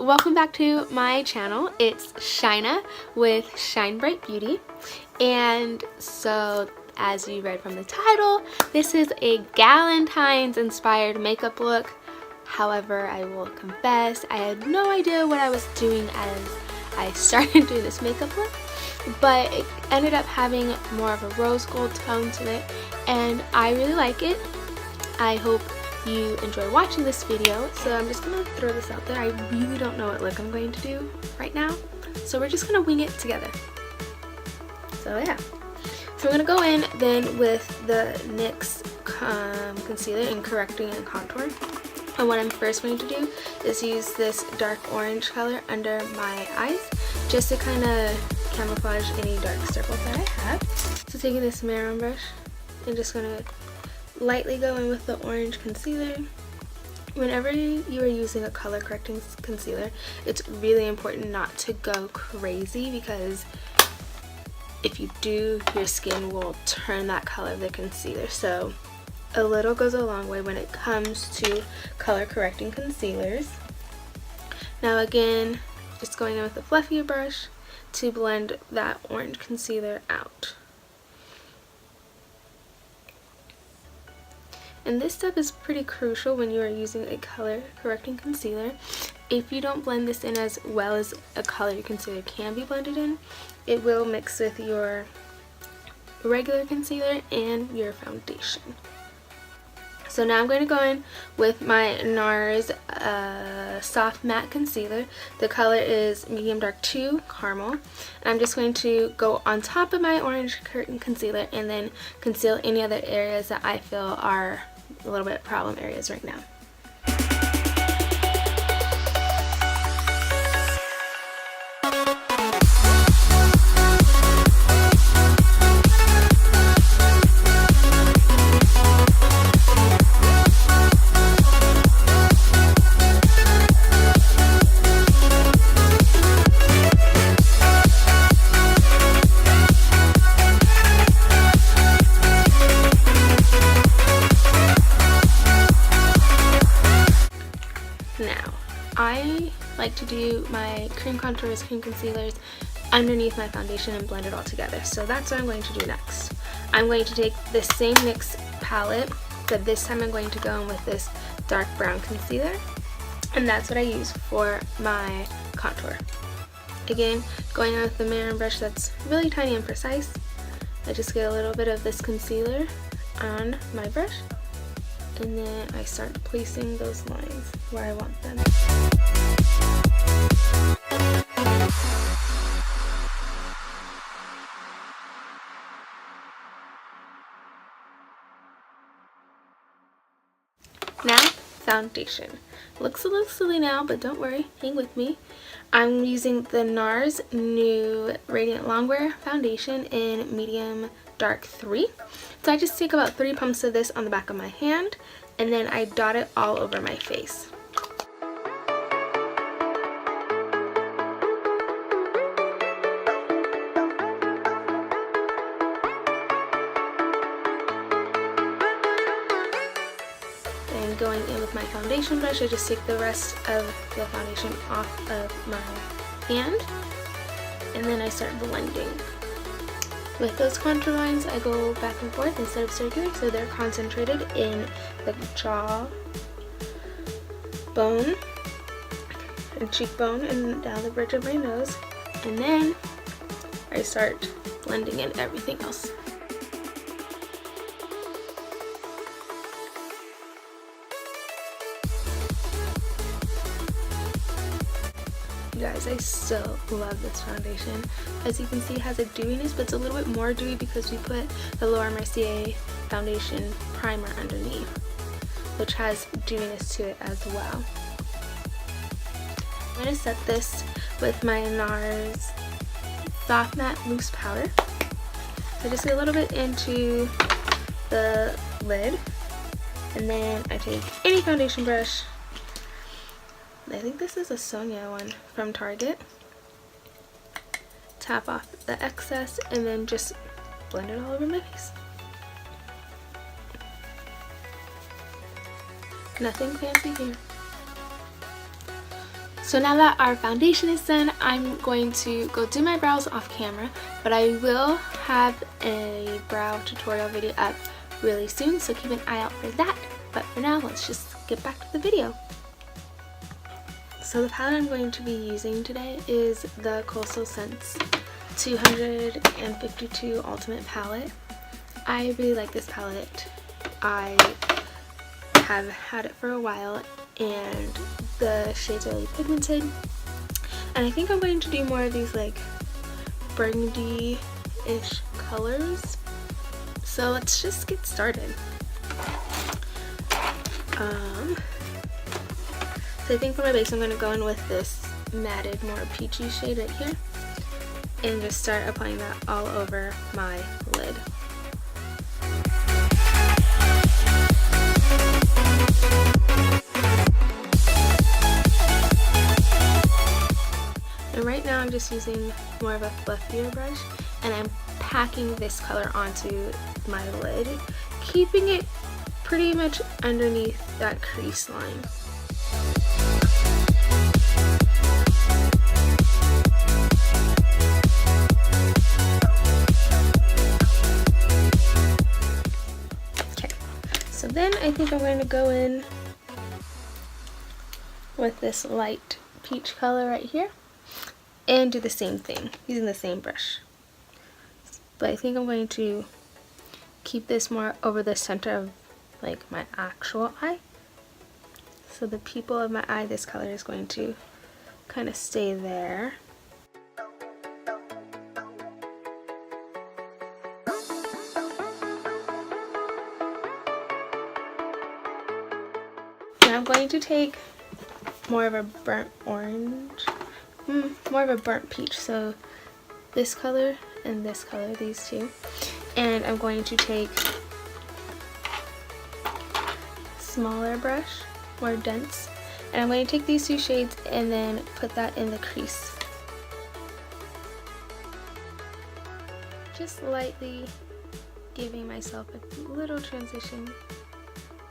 welcome back to my channel. It's Shina with Shine Bright Beauty, and so as you read from the title, this is a GALentines inspired makeup look. However, I will confess I had no idea what I was doing as I started doing this makeup look, but it ended up having more of a rose gold tone to it, and I really like it. I hope you enjoy watching this video. So I'm just gonna throw this out there. I really don't know what look I'm going to do right now, so we're just gonna wing it together. So yeah, so I'm gonna go in then with the NYX concealer and correcting and contour. And what I'm first going to do is use this dark orange color under my eyes just to kind of camouflage any dark circles that I have. So taking this marron brush and just gonna lightly go in with the orange concealer. Whenever you are using a color correcting concealer, it's really important not to go crazy, because if you do, your skin will turn that color of the concealer. So a little goes a long way when it comes to color correcting concealers. Now again, just going in with a fluffier brush to blend that orange concealer out. And this step is pretty crucial when you are using a color correcting concealer. If you don't blend this in as well as a color concealer can be blended in, it will mix with your regular concealer and your foundation. So now I'm going to go in with my NARS Soft Matte Concealer. The color is Medium Dark 2 Caramel. And I'm just going to go on top of my orange curtain concealer and then conceal any other areas that I feel are a little bit problem areas right now. I like to do my cream contours, cream concealers underneath my foundation and blend it all together. So that's what I'm going to do next. I'm going to take this same NYX palette, but this time I'm going to go in with this dark brown concealer, and that's what I use for my contour. Again, going in with the marron brush that's really tiny and precise. I just get a little bit of this concealer on my brush, and then I start placing those lines where I want them. Now, foundation. Looks a little silly now, but don't worry, hang with me. I'm using the NARS new Radiant Longwear foundation in Medium Dark 3. So I just take about 3 pumps of this on the back of my hand, and then I dot it all over my face. And going in with my foundation brush, I just take the rest of the foundation off of my hand, and then I start blending. With those contour lines, I go back and forth instead of circular, so they're concentrated in the jaw bone and cheekbone and down the bridge of my nose, and then I start blending in everything else. Guys, I still love this foundation. As you can see, it has a dewiness, but it's a little bit more dewy because we put the Laura Mercier foundation primer underneath, which has dewiness to it as well. I'm going to set this with my NARS Soft Matte Loose Powder. So just get a little bit into the lid, and then I take any foundation brush. I think this is a Sonia one from Target. Tap off the excess and then just blend it all over my face. Nothing fancy here. So now that our foundation is done, I'm going to go do my brows off camera, but I will have a brow tutorial video up really soon, so keep an eye out for that. But for now, let's just get back to the video. So the palette I'm going to be using today is the Conceal Scents 252 Ultimate Palette. I really like this palette. I have had it for a while, and the shades are really pigmented, and I think I'm going to do more of these like burgundy-ish colors. So let's just get started. So I think for my base I'm going to go in with this matted, more peachy shade right here, and just start applying that all over my lid. And right now I'm just using more of a fluffier brush, and I'm packing this color onto my lid, keeping it pretty much underneath that crease line. Okay, so then I think I'm going to go in with this light peach color right here and do the same thing using the same brush. But I think I'm going to keep this more over the center of like my actual eye. So the pupil of my eye, this color is going to kind of stay there. Now I'm going to take more of a burnt orange, more of a burnt peach, so this color and this color, these two, and I'm going to take smaller brush, more dense, and I'm going to take these two shades and then put that in the crease, just lightly giving myself a little transition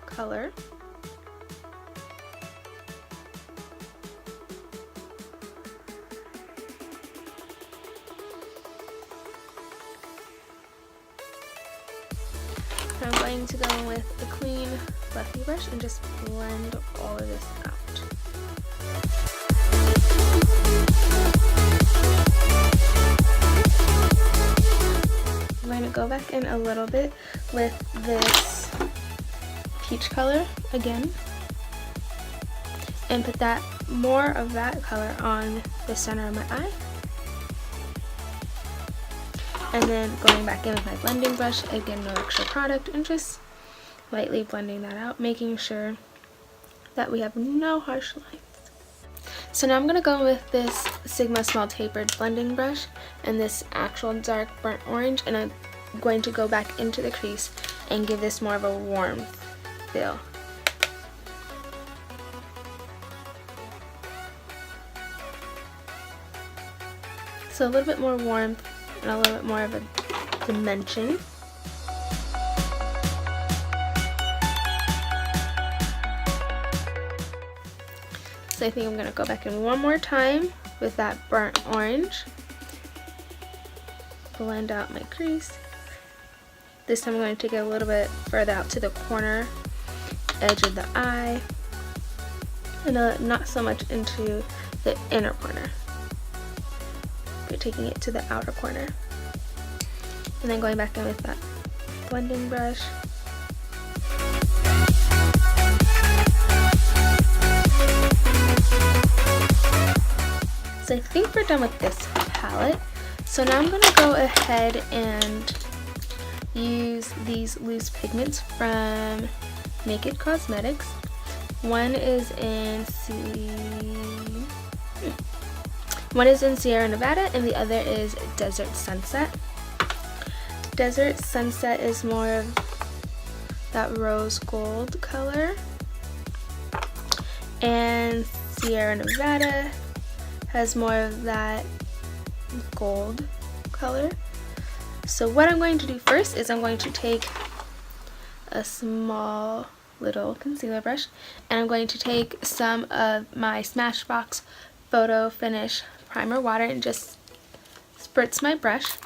color. I'm going to go in with a clean, fluffy brush and just blend all of this out. I'm going to go back in a little bit with this peach color again and put that more of that color on the center of my eye. And then going back in with my blending brush, again no extra product, and just lightly blending that out, making sure that we have no harsh lines. So now I'm going to go with this Sigma Small Tapered blending brush and this actual dark burnt orange, and I'm going to go back into the crease and give this more of a warm feel. So a little bit more warmth and a little bit more of a dimension. So I think I'm going to go back in one more time with that burnt orange. Blend out my crease. This time I'm going to take it a little bit further out to the corner edge of the eye, and not so much into the inner corner. Taking it to the outer corner, and then going back in with that blending brush. So I think we're done with this palette. So now I'm going to go ahead and use these loose pigments from Naked Cosmetics. One is in Sierra Nevada, and the other is Desert Sunset. Desert Sunset is more of that rose gold color, and Sierra Nevada has more of that gold color. So what I'm going to do first is I'm going to take a small little concealer brush, and I'm going to take some of my Smashbox Photo Finish Primer Water and just spritz my brush.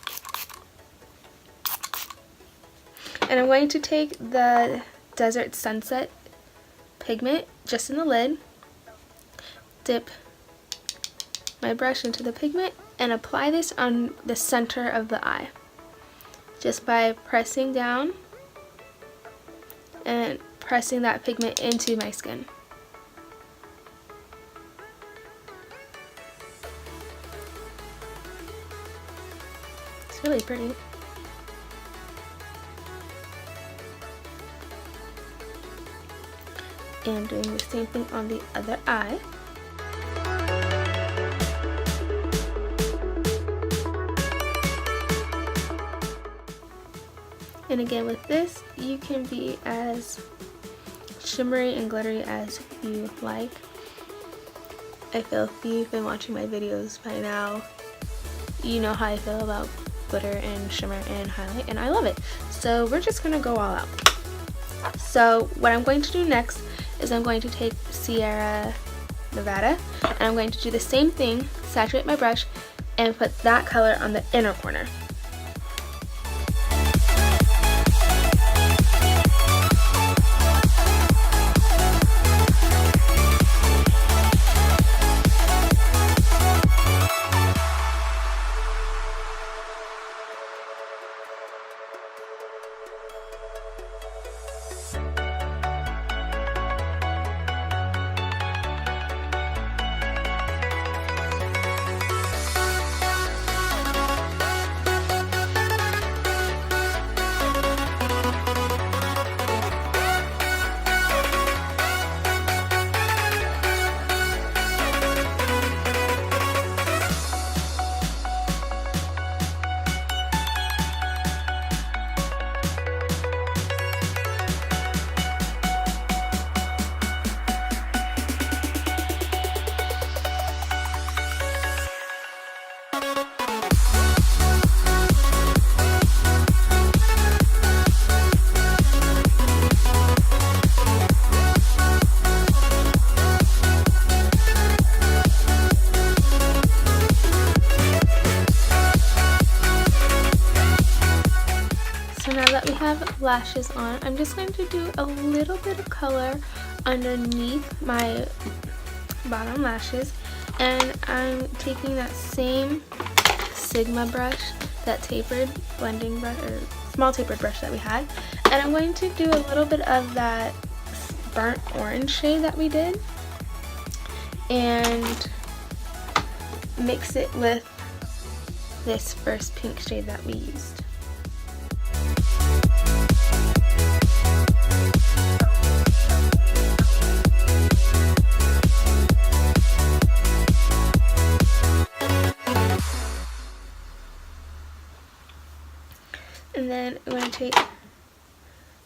And I'm going to take the Desert Sunset pigment just in the lid, dip my brush into the pigment, and apply this on the center of the eye just by pressing down and pressing that pigment into my skin. It's really pretty. And doing the same thing on the other eye. And again, with this, you can be as shimmery and glittery as you like. I feel if you've been watching my videos by now, you know how I feel about glitter and shimmer and highlight, and I love it. So we're just gonna go all out. So what I'm going to do next is I'm going to take Sierra Nevada, and I'm going to do the same thing, saturate my brush, and put that color on the inner corner. Lashes on, I'm just going to do a little bit of color underneath my bottom lashes, and I'm taking that same Sigma brush, that tapered blending brush or small tapered brush that we had, and I'm going to do a little bit of that burnt orange shade that we did and mix it with this first pink shade that we used. And then I'm going to take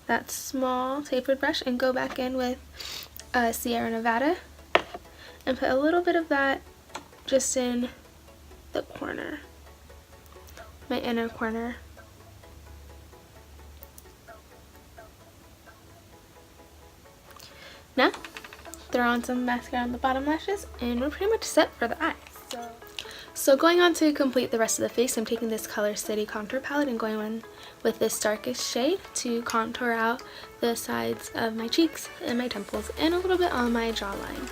that small tapered brush and go back in with Sierra Nevada and put a little bit of that just in the corner, my inner corner. Now, throw on some mascara on the bottom lashes and we're pretty much set for the eyes. So going on to complete the rest of the face, I'm taking this Color City contour palette and going in with this darkest shade to contour out the sides of my cheeks and my temples and a little bit on my jawline.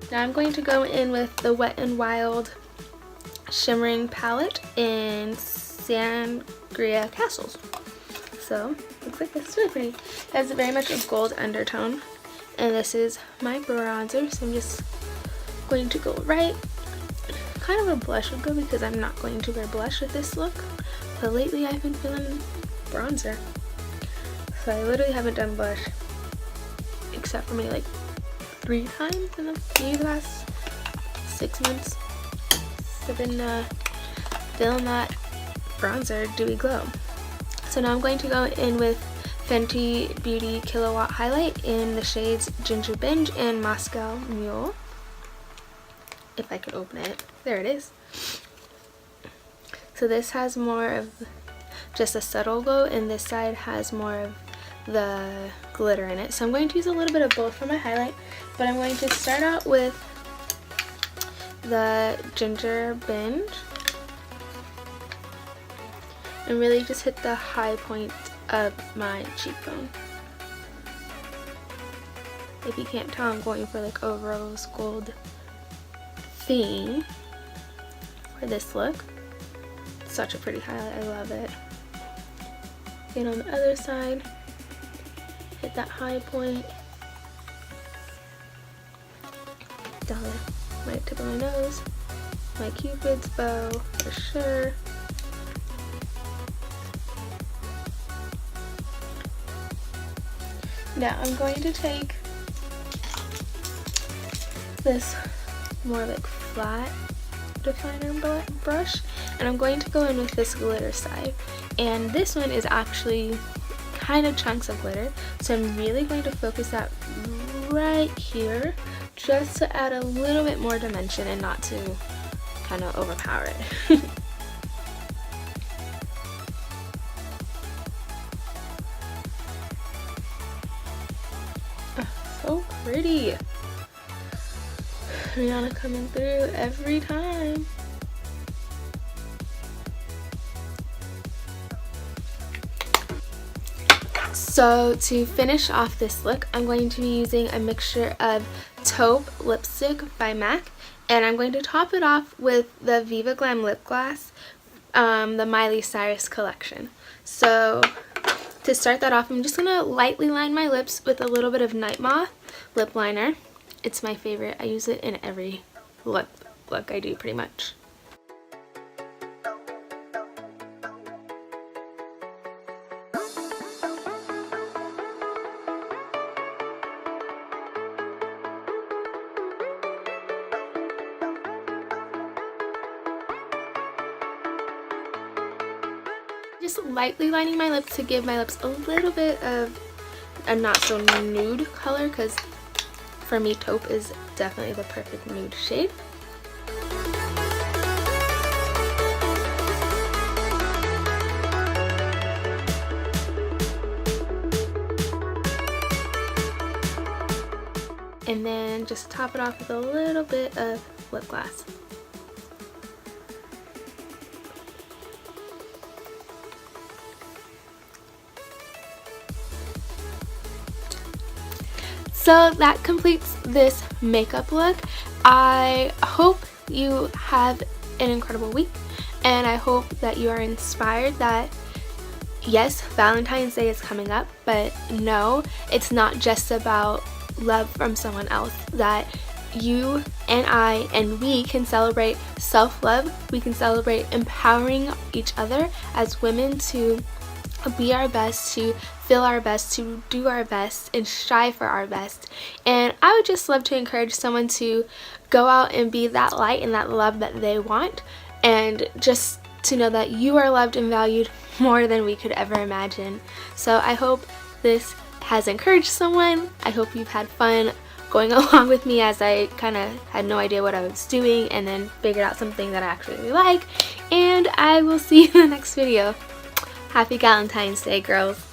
Now I'm going to go in with the Wet n Wild shimmering palette in Sand-Gria Castles. So looks like this. It's really pretty. It has very much a gold undertone, and this is my bronzer, so I'm just going to go right. Kind of a blush would go because I'm not going to wear blush with this look, but lately I've been feeling bronzer, so I literally haven't done blush except for maybe like 3 times in maybe the last 6 months. I've been feeling that bronzer dewy glow. So now I'm going to go in with Fenty Beauty Killawatt highlight in the shades Ginger Binge and Moscow Mule. If I could open it. There it is. So this has more of just a subtle glow, and this side has more of the glitter in it. So I'm going to use a little bit of both for my highlight, but I'm going to start out with the Ginger Binge and really just hit the high point of my cheekbone. If you can't tell, I'm going for like a rose gold theme for this look. Such a pretty highlight, I love it. And on the other side, hit that high point down my tip of my nose, my Cupid's bow for sure. Now I'm going to take this more like flat definer brush, and I'm going to go in with this glitter side, and this one is actually kind of chunks of glitter, so I'm really going to focus that right here just to add a little bit more dimension and not to kind of overpower it. So pretty. Rihanna coming through every time. So to finish off this look, I'm going to be using a mixture of taupe lipstick by MAC, and I'm going to top it off with the Viva Glam lip gloss, the Miley Cyrus collection. So to start that off, I'm just going to lightly line my lips with a little bit of Night Moth lip liner. It's my favorite. I use it in every look I do pretty much. Just lightly lining my lips to give my lips a little bit of a not so nude color, because for me taupe is definitely the perfect nude shade. And then just top it off with a little bit of lip gloss. So that completes this makeup look. I hope you have an incredible week, and I hope that you are inspired that yes, Valentine's Day is coming up, but no, it's not just about love from someone else. That you and I and we can celebrate self-love. We can celebrate empowering each other as women to be our best, to feel our best, to do our best, and strive for our best. And I would just love to encourage someone to go out and be that light and that love that they want, and just to know that you are loved and valued more than we could ever imagine. So I hope this has encouraged someone. I hope you've had fun going along with me as I kind of had no idea what I was doing and then figured out something that I actually really like. And I will see you in the next video. Happy GALentines Day, girls.